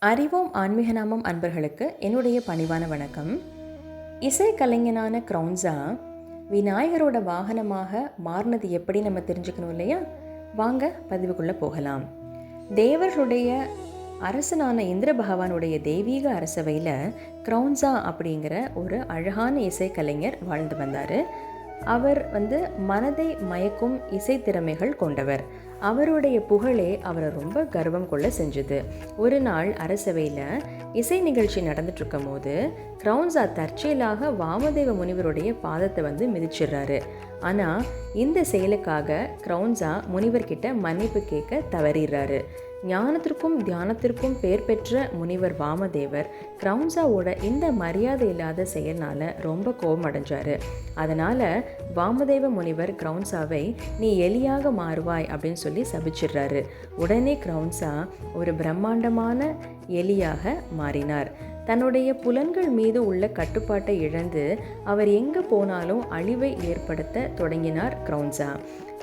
அறிவோம் ஆன்மீக நாமம் அன்பர்களுக்கு என்னுடைய பணிவான வணக்கம். இசை கலைஞனான க்ரௌன்ஸா விநாயகரோட வாகனமாக மாறினது எப்படி நம்ம தெரிஞ்சுக்கணும் இல்லையா? வாங்க பதிவுக்குள்ளே போகலாம். தேவர்களுடைய அரசனான இந்திர பகவானுடைய தெய்வீக அரசவையில் க்ரௌன்ஸா அப்படிங்கிற ஒரு அழகான இசைக்கலைஞர் வாழ்ந்து வந்தார். அவர் மனதை மயக்கும் இசை திறமைகள் கொண்டவர். அவருடைய புகழே அவரை ரொம்ப கர்வம் கொள்ள செஞ்சது. ஒரு நாள் அரசவையில் இசை நிகழ்ச்சி நடந்துட்டு இருக்கும் போது க்ரௌன்ஸா தற்செயலாக வாமதேவ முனிவருடைய பாதத்தை மிதிச்சிடுறாரு. ஆனால் இந்த செயலுக்காக க்ரௌன்ஸா முனிவர்கிட்ட மன்னிப்பு கேட்க தவறிடுறாரு. ஞானத்திற்கும் தியானத்திற்கும் பெயர் பெற்ற முனிவர் வாமதேவர் க்ரௌன்ஸாவோட இந்த மரியாதை இல்லாத செயல்னால் ரொம்ப கோபம் அடைஞ்சார். அதனால் வாமதேவ முனிவர் க்ரௌன்ஸாவை நீ எலியாக மாறுவாய் அப்படின்னு சொல்லி சபிச்சிடுறாரு. உடனே க்ரௌன்ஸா ஒரு பிரம்மாண்டமான எலியாக மாறினார். தன்னுடைய புலன்கள் மீது உள்ள கட்டுப்பாட்டை இழந்து அவர் எங்கே போனாலும் அழிவை ஏற்படுத்த தொடங்கினார் க்ரௌன்ஸா.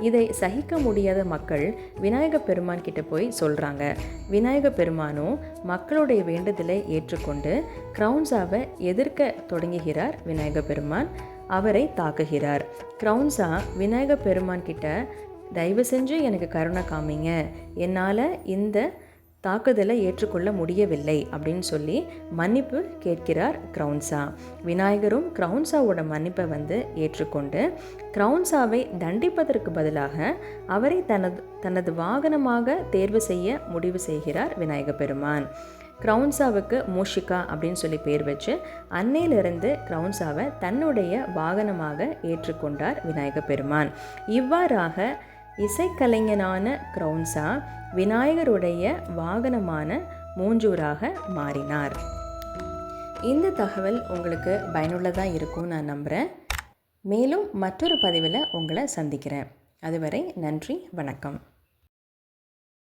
இதை சகிக்க முடியாத மக்கள் விநாயக பெருமான் கிட்ட போய் சொல்கிறாங்க. விநாயக பெருமானும் மக்களுடைய வேண்டுதலை ஏற்றுக்கொண்டு க்ரௌன்ஸாவை எதிர்க்க தொடங்குகிறார். விநாயக பெருமான் அவரை தாக்குகிறார். க்ரௌன்ஸா விநாயக பெருமான் கிட்ட தயவு செஞ்சு எனக்கு கருணை காமிங்க, என்னால் இந்த தாக்குதலை ஏற்றுக்கொள்ள முடியவில்லை அப்படின்னு சொல்லி மன்னிப்பு கேட்கிறார் க்ரௌன்ஸா. விநாயகரும் க்ரௌன்ஸாவோட மன்னிப்பை ஏற்றுக்கொண்டு க்ரௌன்ஸாவை தண்டிப்பதற்கு பதிலாக அவரை தனது வாகனமாக தேர்வு செய்ய முடிவு செய்கிறார் விநாயக பெருமான். க்ரௌன்ஸாவுக்கு மூஷிகா அப்படின்னு சொல்லி பேர் வச்சு அன்னையிலிருந்து க்ரௌன்ஸாவை தன்னுடைய வாகனமாக ஏற்றுக்கொண்டார் விநாயக பெருமான். இவ்வாறாக இசைக்கலைஞனான க்ரௌன்ஸா விநாயகருடைய வாகனமான மூஞ்சூராக மாறினார். இந்த தகவல் உங்களுக்கு பயனுள்ளதாக இருக்கும்னு நான் நம்புகிறேன். மேலும் மற்றொரு பதிவில் உங்களை சந்திக்கிறேன். அதுவரை நன்றி, வணக்கம்.